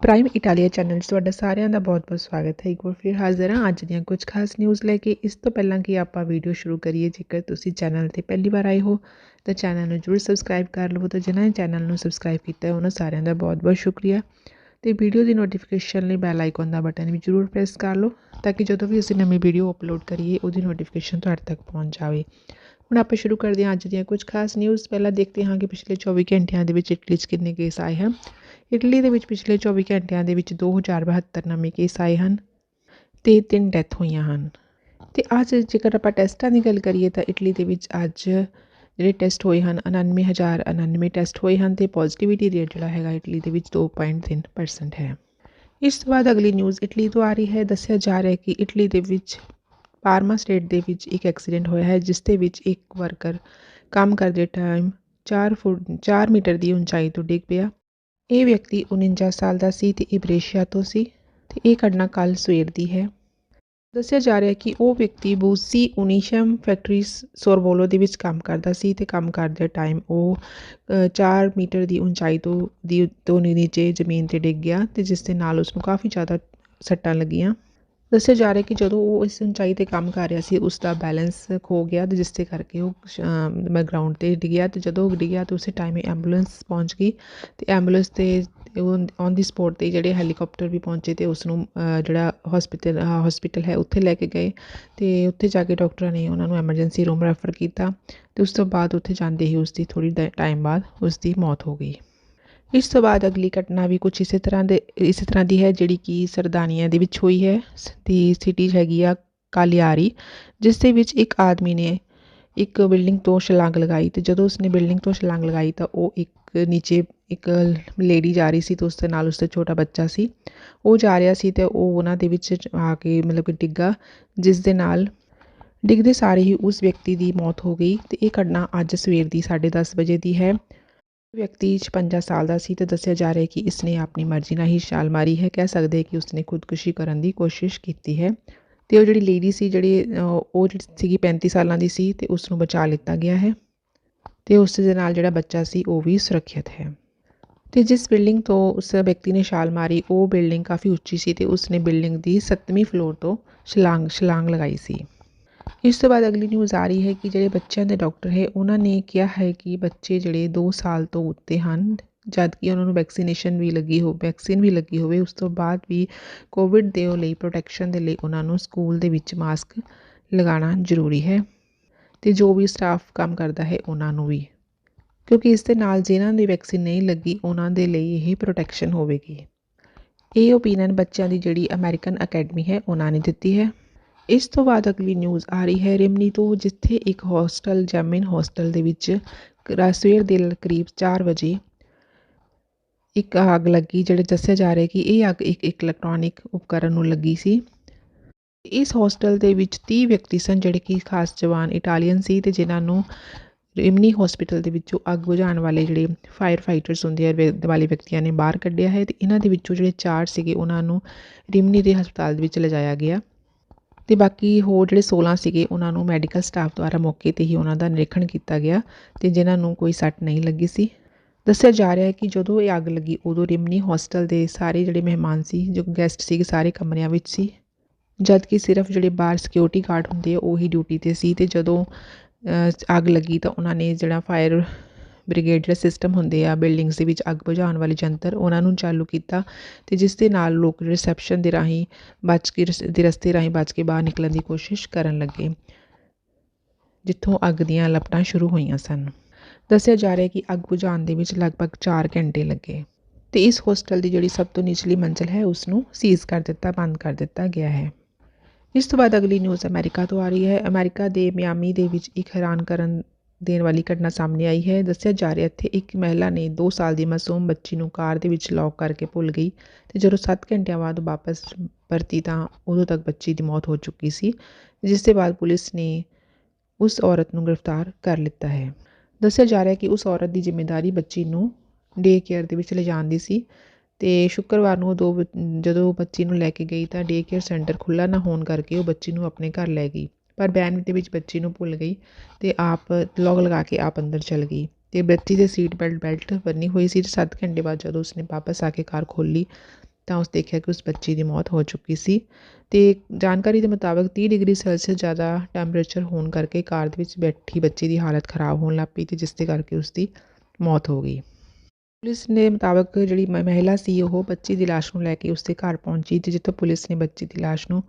Prime Italia channel 'ਚ ਤੁਹਾਡਾ ਸਾਰਿਆਂ ਦਾ ਬਹੁਤ-ਬਹੁਤ ਸਵਾਗਤ ਹੈ। ਇੱਕ ਵਾਰ ਫਿਰ ਹਾਜ਼ਰ ਹਾਂ ਅੱਜ ਦੀਆਂ ਕੁਝ ਖਾਸ ਨਿਊਜ਼ ਲੈ ਕੇ। ਇਸ ਤੋਂ ਪਹਿਲਾਂ ਕਿ ਆਪਾਂ ਵੀਡੀਓ ਸ਼ੁਰੂ ਕਰੀਏ, ਜੇਕਰ ਤੁਸੀਂ ਚੈਨਲ 'ਤੇ ਪਹਿਲੀ ਵਾਰ ਆਏ ਹੋ ਤਾਂ ਚੈਨਲ ਨੂੰ ਜ਼ਰੂਰ ਸਬਸਕ੍ਰਾਈਬ ਕਰ ਲਵੋ। ਤਾਂ ਜਿਨ੍ਹਾਂ ਨੇ ਚੈਨਲ ਨੂੰ ਸਬਸਕ੍ਰਾਈਬ ਕੀਤਾ ਹੈ ਉਹਨਾਂ ਸਾਰਿਆਂ ਦਾ ਬਹੁਤ-ਬਹੁਤ ਸ਼ੁਕਰੀਆ। ਅਤੇ ਵੀਡੀਓ ਦੀ ਨੋਟੀਫਿਕੇਸ਼ਨ ਲਈ ਬੈਲ ਆਈਕਨ ਦਾ ਬਟਨ ਵੀ ਜ਼ਰੂਰ ਪ੍ਰੈਸ ਕਰ ਲਓ ਤਾਂ ਕਿ ਜਦੋਂ ਵੀ ਅਸੀਂ ਨਵੀਂ ਵੀਡੀਓ ਅਪਲੋਡ ਕਰੀਏ ਉਹਦੀ ਨੋਟੀਫਿਕੇਸ਼ਨ ਤੁਹਾਡੇ ਤੱਕ ਪਹੁੰਚ ਜਾਵੇ। ਹੁਣ ਆਪਾਂ ਸ਼ੁਰੂ ਕਰਦੇ ਹਾਂ ਅੱਜ ਦੀਆਂ ਕੁਝ ਖਾਸ ਨਿਊਜ਼। ਪਹਿਲਾਂ ਦੇਖਦੇ ਹਾਂ ਕਿ ਪਿਛਲੇ 24 ਘੰਟਿਆਂ ਦੇ ਵਿੱਚ ਇਟਲੀ 'ਚ ਕਿੰਨੇ ਕੇਸ ਆਏ ਹਨ। ਇਟਲੀ ਦੇ ਵਿੱਚ ਪਿਛਲੇ 24 ਘੰਟਿਆਂ ਦੇ ਵਿੱਚ 2072 ਨਵੇਂ ਕੇਸ ਆਏ ਹਨ ਅਤੇ 3 ਡੈਥ ਹੋਈਆਂ ਹਨ। ਅਤੇ ਅੱਜ ਜੇਕਰ ਆਪਾਂ ਟੈਸਟਾਂ ਦੀ ਗੱਲ ਕਰੀਏ ਤਾਂ ਇਟਲੀ ਦੇ ਵਿੱਚ ਅੱਜ ਜਿਹੜੇ ਟੈਸਟ ਹੋਏ ਹਨ 99,099 ਟੈਸਟ ਹੋਏ ਹਨ ਅਤੇ ਪੋਜ਼ੀਟਿਵਿਟੀ ਰੇਟ ਜਿਹੜਾ ਹੈਗਾ ਇਟਲੀ ਦੇ ਵਿੱਚ 2.3% ਹੈ। ਇਸ ਤੋਂ ਬਾਅਦ ਅਗਲੀ ਨਿਊਜ਼ ਇਟਲੀ ਤੋਂ ਆ ਰਹੀ ਹੈ। ਦੱਸਿਆ ਜਾ ਰਿਹਾ ਹੈ ਕਿ ਇਟਲੀ ਦੇ ਵਿੱਚ ਪਾਰਮਾ ਸਟੇਟ ਦੇ ਵਿੱਚ ਇੱਕ ਐਕਸੀਡੈਂਟ ਹੋਇਆ ਹੈ, ਜਿਸ ਦੇ ਵਿੱਚ ਇੱਕ ਵਰਕਰ ਕੰਮ ਕਰਦੇ ਟਾਈਮ 4 ਮੀਟਰ ਦੀ ਉਚਾਈ ਤੋਂ ਡਿੱਗ ਪਿਆ। ਇਹ ਵਿਅਕਤੀ 49 ਸਾਲ ਦਾ ਸੀ ਅਤੇ ਇਹ ਬਰੇਸ਼ੀਆ ਤੋਂ ਸੀ ਅਤੇ ਇਹ ਘਟਨਾ ਕੱਲ੍ਹ ਸਵੇਰ ਦੀ ਹੈ। ਦੱਸਿਆ ਜਾ ਰਿਹਾ ਕਿ ਉਹ ਵਿਅਕਤੀ ਬੂਸੀ ਉਨੀਸ਼ਮ ਫੈਕਟਰੀ ਸੋਰਬੋਲੋ ਦੇ ਵਿੱਚ ਕੰਮ ਕਰਦਾ ਸੀ ਅਤੇ ਕੰਮ ਕਰਦੇ ਟਾਈਮ ਉਹ 4 ਮੀਟਰ ਦੀ ਉਚਾਈ ਤੋਂ ਨੀਚੇ ਜ਼ਮੀਨ 'ਤੇ ਡਿੱਗ ਗਿਆ ਅਤੇ ਜਿਸ ਦੇ ਨਾਲ ਉਸਨੂੰ ਕਾਫੀ ਜ਼ਿਆਦਾ ਸੱਟਾਂ ਲੱਗੀਆਂ। ਦੱਸਿਆ ਜਾ ਰਿਹਾ ਕਿ ਜਦੋਂ ਉਹ ਇਸ ਉਚਾਈ 'ਤੇ ਕੰਮ ਕਰ ਰਿਹਾ ਸੀ ਉਸ ਦਾ ਬੈਲੈਂਸ ਖੋ ਗਿਆ ਅਤੇ ਜਿਸ ਦੇ ਕਰਕੇ ਉਹ ਗਰਾਊਂਡ 'ਤੇ ਡਿੱਗਿਆ ਅਤੇ ਜਦੋਂ ਉਹ ਡਿੱਗਿਆ ਤਾਂ ਉਸੇ ਟਾਈਮ ਐਂਬੂਲੈਂਸ ਪਹੁੰਚ ਗਈ ਅਤੇ ਐਂਬੂਲੈਂਸ 'ਤੇ ਔਨ ਦੀ ਸਪੋਟ 'ਤੇ ਜਿਹੜੇ ਹੈਲੀਕਾਪਟਰ ਵੀ ਪਹੁੰਚੇ ਅਤੇ ਉਸਨੂੰ ਜਿਹੜਾ ਹਸਪੀਟਲ ਹੈ ਉੱਥੇ ਲੈ ਕੇ ਗਏ ਅਤੇ ਉੱਥੇ ਜਾ ਕੇ ਡਾਕਟਰਾਂ ਨੇ ਉਹਨਾਂ ਨੂੰ ਐਮਰਜੈਂਸੀ ਰੂਮ ਰੈਫਰ ਕੀਤਾ ਅਤੇ ਉਸ ਤੋਂ ਬਾਅਦ ਉੱਥੇ ਜਾਂਦੇ ਹੀ ਉਸਦੀ ਥੋੜ੍ਹੀ ਟਾਈਮ ਬਾਅਦ ਉਸਦੀ ਮੌਤ ਹੋ ਗਈ। ਇਸ ਤੋਂ ਬਾਅਦ ਅਗਲੀ ਘਟਨਾ ਵੀ ਕੁਛ ਇਸੇ ਤਰ੍ਹਾਂ ਦੀ ਹੈ, ਜਿਹੜੀ ਕਿ ਸਰਦਾਨੀਆ ਦੇ ਵਿੱਚ ਹੋਈ ਹੈ। ਦੀ ਸਿਟੀ ਹੈਗੀ ਆ ਕਾਲੀਆਰੀ, ਜਿਸ ਦੇ ਵਿੱਚ ਇੱਕ ਆਦਮੀ ਨੇ ਇੱਕ ਬਿਲਡਿੰਗ ਤੋਂ ਛਲਾਂਗ ਲਗਾਈ ਅਤੇ ਜਦੋਂ ਉਸਨੇ ਬਿਲਡਿੰਗ ਤੋਂ ਛਲਾਂਗ ਲਗਾਈ ਤਾਂ ਉਹ ਨੀਚੇ ਇੱਕ ਲੇਡੀ ਜਾ ਰਹੀ ਸੀ ਅਤੇ ਉਸ ਦੇ ਨਾਲ ਉਸਦਾ ਛੋਟਾ ਬੱਚਾ ਸੀ। ਉਹ ਜਾ ਰਿਹਾ ਸੀ ਅਤੇ ਉਹ ਉਹਨਾਂ ਦੇ ਵਿੱਚ ਆ ਕੇ ਕਿ ਡਿੱਗਾ, ਜਿਸ ਦੇ ਨਾਲ ਡਿੱਗਦੇ ਸਾਰੇ ਹੀ ਉਸ ਵਿਅਕਤੀ ਦੀ ਮੌਤ ਹੋ ਗਈ ਅਤੇ ਇਹ ਘਟਨਾ ਅੱਜ ਸਵੇਰ ਦੀ 10:30 ਵਜੇ ਦੀ ਹੈ। ਵਿਅਕਤੀ 56 ਸਾਲ ਦਾ ਸੀ ਅਤੇ ਦੱਸਿਆ ਜਾ ਰਿਹਾ ਕਿ ਇਸਨੇ ਆਪਣੀ ਮਰਜ਼ੀ ਨਾਲ ਹੀ ਛਾਲ ਮਾਰੀ ਹੈ। ਕਹਿ ਸਕਦੇ ਕਿ ਉਸਨੇ ਖੁਦਕੁਸ਼ੀ ਕਰਨ ਦੀ ਕੋਸ਼ਿਸ਼ ਕੀਤੀ ਹੈ ਅਤੇ ਉਹ ਜਿਹੜੀ ਲੇਡੀ ਸੀ ਉਹ ਸੀਗੀ 35 ਸਾਲਾਂ ਦੀ ਸੀ ਅਤੇ ਉਸਨੂੰ ਬਚਾ ਲਿੱਤਾ ਗਿਆ ਹੈ ਅਤੇ ਉਸ ਦੇ ਨਾਲ ਜਿਹੜਾ ਬੱਚਾ ਸੀ ਉਹ ਵੀ ਸੁਰੱਖਿਅਤ ਹੈ। ਅਤੇ ਜਿਸ ਬਿਲਡਿੰਗ ਤੋਂ ਉਸ ਵਿਅਕਤੀ ਨੇ ਛਾਲ ਮਾਰੀ ਉਹ ਬਿਲਡਿੰਗ ਕਾਫੀ ਉੱਚੀ ਸੀ ਅਤੇ ਉਸਨੇ ਬਿਲਡਿੰਗ ਦੀ 7ਵੀਂ ਫਲੋਰ ਤੋਂ ਛਲਾਂਗ ਲਗਾਈ ਸੀ। ਇਸ ਤੋਂ ਬਾਅਦ ਅਗਲੀ ਨਿਊਜ਼ ਆ ਰਹੀ ਹੈ ਕਿ ਜਿਹੜੇ ਬੱਚਿਆਂ ਦੇ ਡਾਕਟਰ ਹੈ ਉਹਨਾਂ ਨੇ ਕਿਹਾ ਹੈ ਕਿ ਬੱਚੇ ਜਿਹੜੇ 2 ਸਾਲ ਤੋਂ ਉੱਤੇ ਹਨ, ਜਦ ਕਿ ਉਹਨਾਂ ਨੂੰ ਵੈਕਸੀਨ ਵੀ ਲੱਗੀ ਹੋਵੇ, ਉਸ ਤੋਂ ਬਾਅਦ ਵੀ ਕੋਵਿਡ ਦੇ ਲਈ ਪ੍ਰੋਟੈਕਸ਼ਨ ਦੇ ਲਈ ਉਹਨਾਂ ਨੂੰ ਸਕੂਲ ਦੇ ਵਿੱਚ ਮਾਸਕ ਲਗਾਉਣਾ ਜ਼ਰੂਰੀ ਹੈ ਅਤੇ ਜੋ ਵੀ ਸਟਾਫ ਕੰਮ ਕਰਦਾ ਹੈ ਉਹਨਾਂ ਨੂੰ ਵੀ, ਕਿਉਂਕਿ ਇਸ ਦੇ ਨਾਲ ਜਿਨ੍ਹਾਂ ਦੀ ਵੈਕਸੀਨ ਨਹੀਂ ਲੱਗੀ ਉਹਨਾਂ ਦੇ ਲਈ ਇਹ ਪ੍ਰੋਟੈਕਸ਼ਨ ਹੋਵੇਗੀ। ਇਹ ਓਪੀਨੀਅਨ ਬੱਚਿਆਂ ਦੀ ਜਿਹੜੀ ਅਮਰੀਕਨ ਅਕੈਡਮੀ ਹੈ ਉਹਨਾਂ ਨੇ ਦਿੱਤੀ ਹੈ। ਇਸ ਤੋਂ ਬਾਅਦ ਅਗਲੀ ਨਿਊਜ਼ ਆ ਰਹੀ ਹੈ ਰਿਮਨੀ ਤੋਂ, ਜਿੱਥੇ ਇੱਕ ਜੈਮਿਨ ਹੋਸਟਲ ਦੇ ਵਿੱਚ ਸਵੇਰ ਦੇ ਕਰੀਬ 4 ਵਜੇ ਇੱਕ ਅੱਗ ਲੱਗੀ, ਜਿਹੜੇ ਦੱਸਿਆ ਜਾ ਰਿਹਾ ਕਿ ਇਹ ਅੱਗ ਇੱਕ ਇਲੈਕਟ੍ਰੋਨਿਕ ਉਪਕਰਨ ਨੂੰ ਲੱਗੀ ਸੀ। ਇਸ ਹੋਸਟਲ ਦੇ ਵਿੱਚ 30 ਵਿਅਕਤੀ ਸਨ ਜਿਹੜੇ ਕਿ ਖਾਸ ਜਵਾਨ ਇਟਾਲੀਅਨ ਸੀ ਅਤੇ ਜਿਨ੍ਹਾਂ ਨੂੰ ਰਿਮਨੀ ਹਸਪੀਟਲ ਦੇ ਵਿੱਚੋਂ ਅੱਗ ਬੁਝਾਉਣ ਵਾਲੇ ਜਿਹੜੇ ਫਾਇਰ ਫਾਈਟਰਸ ਹੁੰਦੇ ਆ ਵਾਲੇ ਵਿਅਕਤੀਆਂ ਨੇ ਬਾਹਰ ਕੱਢਿਆ ਹੈ ਅਤੇ ਇਹਨਾਂ ਦੇ ਵਿੱਚੋਂ ਜਿਹੜੇ 4 ਸੀਗੇ ਉਹਨਾਂ ਨੂੰ ਰਿਮਨੀ ਦੇ ਹਸਪਤਾਲ ਦੇ ਵਿੱਚ ਲਿਜਾਇਆ ਗਿਆ ਅਤੇ ਬਾਕੀ ਹੋਰ ਜਿਹੜੇ 16 ਸੀਗੇ ਉਹਨਾਂ ਨੂੰ ਮੈਡੀਕਲ ਸਟਾਫ ਦੁਆਰਾ ਮੌਕੇ 'ਤੇ ਹੀ ਉਹਨਾਂ ਦਾ ਨਿਰੀਖਣ ਕੀਤਾ ਗਿਆ ਅਤੇ ਜਿਨ੍ਹਾਂ ਨੂੰ ਕੋਈ ਸੱਟ ਨਹੀਂ ਲੱਗੀ ਸੀ। ਦੱਸਿਆ ਜਾ ਰਿਹਾ ਹੈ ਕਿ ਜਦੋਂ ਇਹ ਅੱਗ ਲੱਗੀ ਉਦੋਂ ਰਿਮਨੀ ਹੋਸਟਲ ਦੇ ਸਾਰੇ ਜਿਹੜੇ ਮਹਿਮਾਨ ਸੀ, ਜੋ ਗੈਸਟ ਸੀਗੇ, ਸਾਰੇ ਕਮਰਿਆਂ ਵਿੱਚ ਸੀ, ਜਦ ਕਿ ਸਿਰਫ ਜਿਹੜੇ ਬਾਹਰ ਸਿਕਿਉਰਿਟੀ ਗਾਰਡ ਹੁੰਦੇ ਆ ਉਹੀ ਡਿਊਟੀ 'ਤੇ ਸੀ। ਅਤੇ ਜਦੋਂ ਅੱਗ ਲੱਗੀ ਤਾਂ ਉਹਨਾਂ ਨੇ ਜਿਹੜਾ ਫਾਇਰ ਬ੍ਰਿਗੇਡ ਜਿਹੜਾ ਸਿਸਟਮ ਹੁੰਦੇ ਆ ਬਿਲਡਿੰਗਸ ਦੇ ਵਿੱਚ ਅੱਗ ਬੁਝਾਉਣ ਵਾਲੇ ਯੰਤਰ ਉਹਨਾਂ ਨੂੰ ਚਾਲੂ ਕੀਤਾ ਅਤੇ ਜਿਸ ਦੇ ਨਾਲ ਲੋਕ ਰਿਸੈਪਸ਼ਨ ਦੇ ਰਸਤੇ ਰਾਹੀਂ ਬਚ ਕੇ ਬਾਹਰ ਨਿਕਲਣ ਦੀ ਕੋਸ਼ਿਸ਼ ਕਰਨ ਲੱਗੇ, ਜਿੱਥੋਂ ਅੱਗ ਦੀਆਂ ਲਪਟਾਂ ਸ਼ੁਰੂ ਹੋਈਆਂ ਸਨ। ਦੱਸਿਆ ਜਾ ਰਿਹਾ ਕਿ ਅੱਗ ਬੁਝਾਉਣ ਦੇ ਵਿੱਚ ਲਗਭਗ 4 ਘੰਟੇ ਲੱਗੇ ਅਤੇ ਇਸ ਹੋਸਟਲ ਦੀ ਜਿਹੜੀ ਸਭ ਤੋਂ ਨਿਚਲੀ ਮੰਜ਼ਿਲ ਹੈ ਉਸਨੂੰ ਬੰਦ ਕਰ ਦਿੱਤਾ ਗਿਆ ਹੈ। ਇਸ ਤੋਂ ਬਾਅਦ ਅਗਲੀ ਨਿਊਜ਼ ਅਮਰੀਕਾ ਤੋਂ ਆ ਰਹੀ ਹੈ। ਅਮਰੀਕਾ ਦੇ ਮਿਆਮੀ ਦੇ ਵਿੱਚ ਇੱਕ ਹੈਰਾਨ ਕਰਨ ਦੇਣ ਵਾਲੀ ਘਟਨਾ ਸਾਹਮਣੇ ਆਈ ਹੈ। ਦੱਸਿਆ ਜਾ ਰਿਹਾ ਇੱਥੇ ਇੱਕ ਮਹਿਲਾ ਨੇ 2 ਸਾਲ ਦੀ ਮਾਸੂਮ ਬੱਚੀ ਨੂੰ ਕਾਰ ਦੇ ਵਿੱਚ ਲੌਕ ਕਰਕੇ ਭੁੱਲ ਗਈ ਅਤੇ ਜਦੋਂ 7 ਘੰਟਿਆਂ ਬਾਅਦ ਵਾਪਸ ਪਰਤੀ ਤਾਂ ਉਦੋਂ ਤੱਕ ਬੱਚੀ ਦੀ ਮੌਤ ਹੋ ਚੁੱਕੀ ਸੀ, ਜਿਸ ਦੇ ਬਾਅਦ ਪੁਲਿਸ ਨੇ ਉਸ ਔਰਤ ਨੂੰ ਗ੍ਰਿਫਤਾਰ ਕਰ ਲਿੱਤਾ ਹੈ। ਦੱਸਿਆ ਜਾ ਰਿਹਾ ਕਿ ਉਸ ਔਰਤ ਦੀ ਜ਼ਿੰਮੇਵਾਰੀ ਬੱਚੀ ਨੂੰ ਡੇ ਕੇਅਰ ਦੇ ਵਿੱਚ ਲਿਜਾਣ ਦੀ ਸੀ ਅਤੇ ਸ਼ੁੱਕਰਵਾਰ ਨੂੰ ਜਦੋਂ ਬੱਚੀ ਨੂੰ ਲੈ ਕੇ ਗਈ ਤਾਂ ਡੇ ਕੇਅਰ ਸੈਂਟਰ ਖੁੱਲ੍ਹਾ ਨਾ ਹੋਣ ਕਰਕੇ ਉਹ ਬੱਚੀ ਨੂੰ ਆਪਣੇ ਘਰ ਲੈ ਗਈ, ਪਰ ਵੈਨ ਦੇ ਵਿੱਚ ਬੱਚੀ ਨੂੰ ਭੁੱਲ ਗਈ ਅਤੇ ਆਪ ਲੌਕ ਲਗਾ ਕੇ ਆਪ ਅੰਦਰ ਚਲ ਗਈ ਅਤੇ ਬੱਚੀ ਦੇ ਸੀਟ ਬੈਲਟ ਬੰਨੀ ਹੋਈ ਸੀ। 7 ਘੰਟੇ ਬਾਅਦ ਜਦੋਂ ਉਸਨੇ ਵਾਪਸ ਆ ਕੇ ਕਾਰ ਖੋਲ੍ਹੀ ਤਾਂ ਉਸ ਦੇਖਿਆ ਕਿ ਉਸ ਬੱਚੀ ਦੀ ਮੌਤ ਹੋ ਚੁੱਕੀ ਸੀ ਅਤੇ ਜਾਣਕਾਰੀ ਦੇ ਮੁਤਾਬਕ 30 ਡਿਗਰੀ ਸੈਲਸੀਅਸ ਜ਼ਿਆਦਾ ਟੈਂਪਰੇਚਰ ਹੋਣ ਕਰਕੇ ਕਾਰ ਦੇ ਵਿੱਚ ਬੈਠੀ ਬੱਚੀ ਦੀ ਹਾਲਤ ਖ਼ਰਾਬ ਹੋਣ ਲੱਗ ਪਈ ਅਤੇ ਜਿਸ ਦੇ ਕਰਕੇ ਉਸ ਦੀ ਮੌਤ ਹੋ ਗਈ। ਪੁਲਿਸ ਦੇ ਮੁਤਾਬਕ ਜਿਹੜੀ ਮਹਿਲਾ ਸੀ ਉਹ ਬੱਚੀ ਦੀ ਲਾਸ਼ ਨੂੰ ਲੈ ਕੇ ਉਸਦੇ ਘਰ ਪਹੁੰਚੀ ਅਤੇ ਜਿੱਥੋਂ ਪੁਲਿਸ ਨੇ ਬੱਚੀ ਦੀ ਲਾਸ਼ ਨੂੰ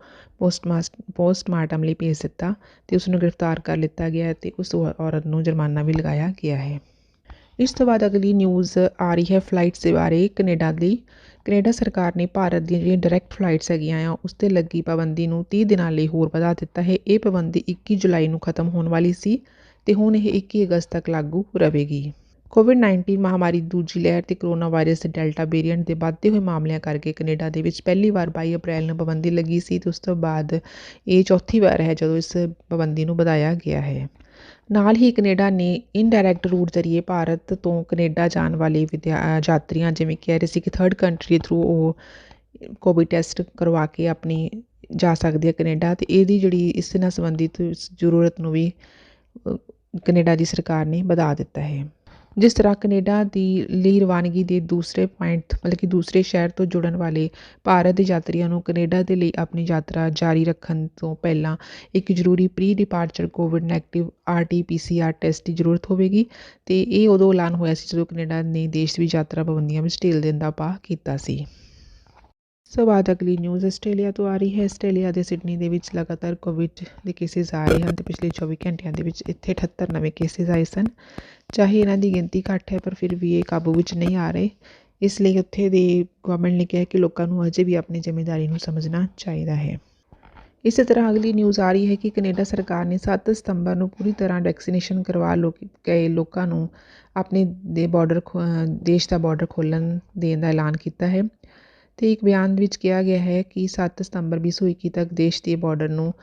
ਪੋਸਟਮਾਰਟਮ ਲਈ ਭੇਜ ਦਿੱਤਾ ਅਤੇ ਉਸ ਨੂੰ ਗ੍ਰਿਫਤਾਰ ਕਰ ਲਿੱਤਾ ਗਿਆ ਅਤੇ ਉਸ ਔਰਤ ਨੂੰ ਜੁਰਮਾਨਾ ਵੀ ਲਗਾਇਆ ਗਿਆ ਹੈ। ਇਸ ਤੋਂ ਬਾਅਦ ਅਗਲੀ ਨਿਊਜ਼ ਆ ਰਹੀ ਹੈ ਫਲਾਈਟਸ ਦੇ ਬਾਰੇ। ਕੈਨੇਡਾ ਸਰਕਾਰ ਨੇ ਭਾਰਤ ਦੀਆਂ ਜਿਹੜੀਆਂ ਡਾਇਰੈਕਟ ਫਲਾਈਟਸ ਹੈਗੀਆਂ ਆ ਉਸ 'ਤੇ ਲੱਗੀ ਪਾਬੰਦੀ ਨੂੰ 30 ਦਿਨਾਂ ਲਈ ਹੋਰ ਵਧਾ ਦਿੱਤਾ ਹੈ। ਇਹ ਪਾਬੰਦੀ 21 ਜੁਲਾਈ ਨੂੰ ਖਤਮ ਹੋਣ ਵਾਲੀ ਸੀ ਅਤੇ ਹੁਣ ਇਹ 21 ਅਗਸਤ ਤੱਕ ਲਾਗੂ ਰਹੇਗੀ। ਕੋਵਿਡ-19 ਮਹਾਮਾਰੀ ਦੀ ਦੂਜੀ ਲਹਿਰ ਅਤੇ ਕਰੋਨਾ ਵਾਇਰਸ ਦੇ ਡੈਲਟਾ ਵੇਰੀਐਂਟ ਦੇ ਵੱਧਦੇ ਹੋਏ ਮਾਮਲਿਆਂ ਕਰਕੇ ਕੈਨੇਡਾ ਦੇ ਵਿੱਚ ਪਹਿਲੀ ਵਾਰ 22 ਅਪ੍ਰੈਲ ਨੂੰ ਪਾਬੰਦੀ ਲੱਗੀ ਸੀ ਅਤੇ ਉਸ ਤੋਂ ਬਾਅਦ ਇਹ ਚੌਥੀ ਵਾਰ ਹੈ ਜਦੋਂ ਇਸ ਪਾਬੰਦੀ ਨੂੰ ਵਧਾਇਆ ਗਿਆ ਹੈ। ਨਾਲ ਹੀ ਕੈਨੇਡਾ ਨੇ ਇਨਡਾਇਰੈਕਟ ਰੂਟ ਜ਼ਰੀਏ ਭਾਰਤ ਤੋਂ ਕੈਨੇਡਾ ਜਾਣ ਵਾਲੇ ਯਾਤਰੀਆਂ ਜਿਵੇਂ ਕਹਿ ਰਹੇ ਸੀ ਕਿ ਥਰਡ ਕੰਟਰੀ ਦੇ ਥਰੂ ਉਹ ਕੋਵਿਡ ਟੈਸਟ ਕਰਵਾ ਕੇ ਆਪਣੀ ਜਾ ਸਕਦੇ ਆ ਕੈਨੇਡਾ, ਅਤੇ ਇਹਦੀ ਜਿਹੜੀ ਇਸ ਨਾਲ ਸੰਬੰਧਿਤ ਜ਼ਰੂਰਤ ਨੂੰ ਵੀ ਕੈਨੇਡਾ ਦੀ ਸਰਕਾਰ ਨੇ ਵਧਾ ਦਿੱਤਾ ਹੈ। ਜਿਸ ਤਰ੍ਹਾਂ ਕੈਨੇਡਾ ਦੀ ਲਈ ਰਵਾਨਗੀ ਦੇ ਦੂਸਰੇ ਪੁਆਇੰਟ ਮਤਲਬ ਕਿ ਦੂਸਰੇ ਸ਼ਹਿਰ ਤੋਂ ਜੁੜਨ ਵਾਲੇ ਭਾਰਤ ਦੇ ਯਾਤਰੀਆਂ ਨੂੰ ਕੈਨੇਡਾ ਦੇ ਲਈ ਆਪਣੀ ਯਾਤਰਾ ਜਾਰੀ ਰੱਖਣ ਤੋਂ ਪਹਿਲਾਂ ਇੱਕ ਜ਼ਰੂਰੀ pre departure Covid negative RT-PCR test ਦੀ ਜ਼ਰੂਰਤ ਹੋਵੇਗੀ ਅਤੇ ਇਹ ਉਦੋਂ ਐਲਾਨ ਹੋਇਆ ਸੀ ਜਦੋਂ ਕੈਨੇਡਾ ਨੇ ਦੇਸ਼ ਵਿੱਚ ਯਾਤਰਾ ਪਾਬੰਦੀਆਂ ਵਿੱਚ ਢਿੱਲ ਦੇਣ ਦਾ ਉਪਾਅ ਕੀਤਾ ਸੀ। ਇਸ ਤੋਂ ਬਾਅਦ ਅਗਲੀ ਨਿਊਜ਼ ਆਸਟ੍ਰੇਲੀਆ ਤੋਂ ਆ ਰਹੀ ਹੈ। ਆਸਟ੍ਰੇਲੀਆ ਦੇ ਸਿਡਨੀ ਦੇ ਵਿੱਚ ਲਗਾਤਾਰ ਕੋਵਿਡ ਦੇ ਕੇਸਿਸ ਆ ਰਹੇ ਹਨ ਅਤੇ ਪਿਛਲੇ 24 ਘੰਟਿਆਂ ਦੇ ਵਿੱਚ ਇੱਥੇ 78 ਨਵੇਂ ਕੇਸਿਸ ਆਏ ਸਨ। ਚਾਹੇ ਇਹਨਾਂ ਦੀ ਗਿਣਤੀ ਘੱਟ ਹੈ ਪਰ ਫਿਰ ਵੀ ਇਹ ਕਾਬੂ ਵਿੱਚ ਨਹੀਂ ਆ ਰਹੇ। ਇਸ ਲਈ ਉੱਥੇ ਦੀ ਗਵਰਨਮੈਂਟ ਨੇ ਕਿਹਾ ਕਿ ਲੋਕਾਂ ਨੂੰ ਅਜੇ ਵੀ ਆਪਣੀ ਜ਼ਿੰਮੇਵਾਰੀ ਨੂੰ ਸਮਝਣਾ ਚਾਹੀਦਾ ਹੈ। ਇਸੇ ਤਰ੍ਹਾਂ ਅਗਲੀ ਨਿਊਜ਼ ਆ ਰਹੀ ਹੈ ਕਿ ਕੈਨੇਡਾ ਸਰਕਾਰ ਨੇ 7 ਸਤੰਬਰ ਨੂੰ ਪੂਰੀ ਤਰ੍ਹਾਂ ਵੈਕਸੀਨੇਸ਼ਨ ਕਰਵਾ ਗਏ ਲੋਕਾਂ ਨੂੰ ਆਪਣੇ ਦੇਸ਼ ਦਾ ਬਾਰਡਰ ਖੋਲ੍ਹਣ ਦੇਣ ਦਾ ਐਲਾਨ ਕੀਤਾ ਹੈ ਅਤੇ ਇੱਕ ਬਿਆਨ ਵਿੱਚ ਕਿਹਾ ਗਿਆ ਹੈ ਕਿ 7 ਸਤੰਬਰ 2021 ਤੱਕ ਦੇਸ਼ ਦੇ ਬਾਰਡਰ ਨੂੰ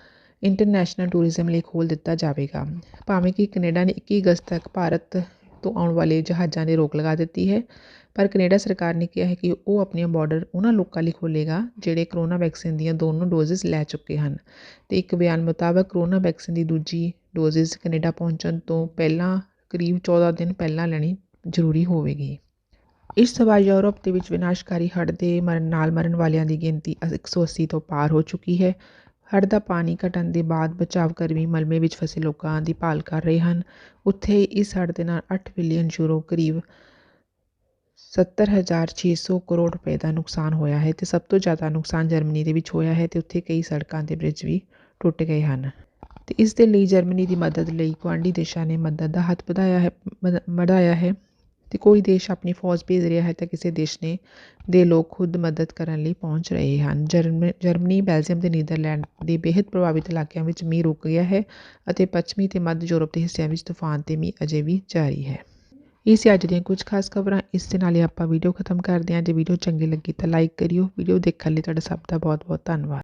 ਇੰਟਰਨੈਸ਼ਨਲ ਟੂਰਿਜ਼ਮ ਲਈ ਖੋਲ੍ਹ ਦਿੱਤਾ ਜਾਵੇਗਾ। ਭਾਵੇਂ ਕਿ ਕੈਨੇਡਾ ਨੇ 21 ਅਗਸਤ ਤੱਕ ਭਾਰਤ ਤੋਂ ਆਉਣ ਵਾਲੇ ਜਹਾਜ਼ਾਂ 'ਤੇ ਰੋਕ ਲਗਾ ਦਿੱਤੀ ਹੈ, ਪਰ ਕੈਨੇਡਾ ਸਰਕਾਰ ਨੇ ਕਿਹਾ ਹੈ ਕਿ ਉਹ ਆਪਣੀਆਂ ਬਾਰਡਰ ਉਹਨਾਂ ਲੋਕਾਂ ਲਈ ਖੋਲ੍ਹੇਗਾ ਜਿਹੜੇ ਕਰੋਨਾ ਵੈਕਸੀਨ ਦੀਆਂ ਦੋਨੋਂ ਡੋਜ਼ਿਸ ਲੈ ਚੁੱਕੇ ਹਨ ਅਤੇ ਇੱਕ ਬਿਆਨ ਮੁਤਾਬਕ ਕਰੋਨਾ ਵੈਕਸੀਨ ਦੀ ਦੂਜੀ ਡੋਜ਼ਿਸ ਕੈਨੇਡਾ ਪਹੁੰਚਣ ਤੋਂ ਪਹਿਲਾਂ ਕਰੀਬ 14 ਦਿਨ ਪਹਿਲਾਂ ਲੈਣੀ ਜ਼ਰੂਰੀ ਹੋਵੇਗੀ। ਇਸ ਤੋਂ ਬਾਅਦ ਯੂਰਪ ਦੇ ਵਿੱਚ ਵਿਨਾਸ਼ਕਾਰੀ ਹੜ੍ਹ ਦੇ ਮਰਨ ਵਾਲਿਆਂ ਦੀ ਗਿਣਤੀ 180 ਤੋਂ ਪਾਰ ਹੋ ਚੁੱਕੀ ਹੈ। ਹੜ੍ਹ ਦਾ ਪਾਣੀ ਘਟਣ ਦੇ ਬਾਅਦ ਬਚਾਵ ਕਰਮੀ ਮਲਬੇ ਵਿੱਚ ਫਸੇ ਲੋਕਾਂ ਦੀ ਭਾਲ ਕਰ ਰਹੇ ਹਨ। ਉੱਥੇ ਇਸ ਹੜ੍ਹ ਦੇ ਨਾਲ 8 ਬਿਲੀਅਨ ਯੂਰੋ ਕਰੀਬ 70,600 ਕਰੋੜ ਰੁਪਏ ਦਾ ਨੁਕਸਾਨ ਹੋਇਆ ਹੈ ਅਤੇ ਸਭ ਤੋਂ ਜ਼ਿਆਦਾ ਨੁਕਸਾਨ ਜਰਮਨੀ ਦੇ ਵਿੱਚ ਹੋਇਆ ਹੈ ਅਤੇ ਉੱਥੇ ਕਈ ਸੜਕਾਂ ਦੇ ਬ੍ਰਿਜ ਵੀ ਟੁੱਟ ਗਏ ਹਨ ਅਤੇ ਇਸ ਦੇ ਲਈ ਜਰਮਨੀ ਦੀ ਮਦਦ ਲਈ ਗੁਆਂਢੀ ਦੇਸ਼ਾਂ ਨੇ ਮਦਦ ਦਾ ਹੱਥ ਵਧਾਇਆ ਹੈ ਅਤੇ ਕੋਈ ਦੇਸ਼ ਆਪਣੀ ਫੌਜ ਭੇਜ ਰਿਹਾ ਹੈ ਤਾਂ ਕਿਸੇ ਦੇਸ਼ ਦੇ ਲੋਕ ਖੁਦ ਮਦਦ ਕਰਨ ਲਈ ਪਹੁੰਚ ਰਹੇ ਹਨ। ਜਰਮਨੀ, ਬੈਲਜੀਅਮ ਅਤੇ ਨੀਦਰਲੈਂਡ ਦੇ ਬੇਹੱਦ ਪ੍ਰਭਾਵਿਤ ਇਲਾਕਿਆਂ ਵਿੱਚ ਮੀਂਹ ਰੁਕ ਗਿਆ ਹੈ ਅਤੇ ਪੱਛਮੀ ਅਤੇ ਮੱਧ ਯੂਰਪ ਦੇ ਹਿੱਸਿਆਂ ਵਿੱਚ ਤੂਫਾਨ ਅਤੇ ਮੀਂਹ ਅਜੇ ਵੀ ਜਾਰੀ ਹੈ। ਇਹ ਸੀ ਅੱਜ ਦੀਆਂ ਕੁਝ ਖਾਸ ਖਬਰਾਂ। ਇਸ ਦੇ ਨਾਲ ਹੀ ਆਪਾਂ ਵੀਡੀਓ ਖਤਮ ਕਰਦੇ ਹਾਂ। ਜੇ ਵੀਡੀਓ ਚੰਗੀ ਲੱਗੀ ਤਾਂ ਲਾਈਕ ਕਰਿਓ। ਵੀਡੀਓ ਦੇਖਣ ਲਈ ਤੁਹਾਡਾ ਸਭ ਦਾ ਬਹੁਤ ਬਹੁਤ ਧੰਨਵਾਦ।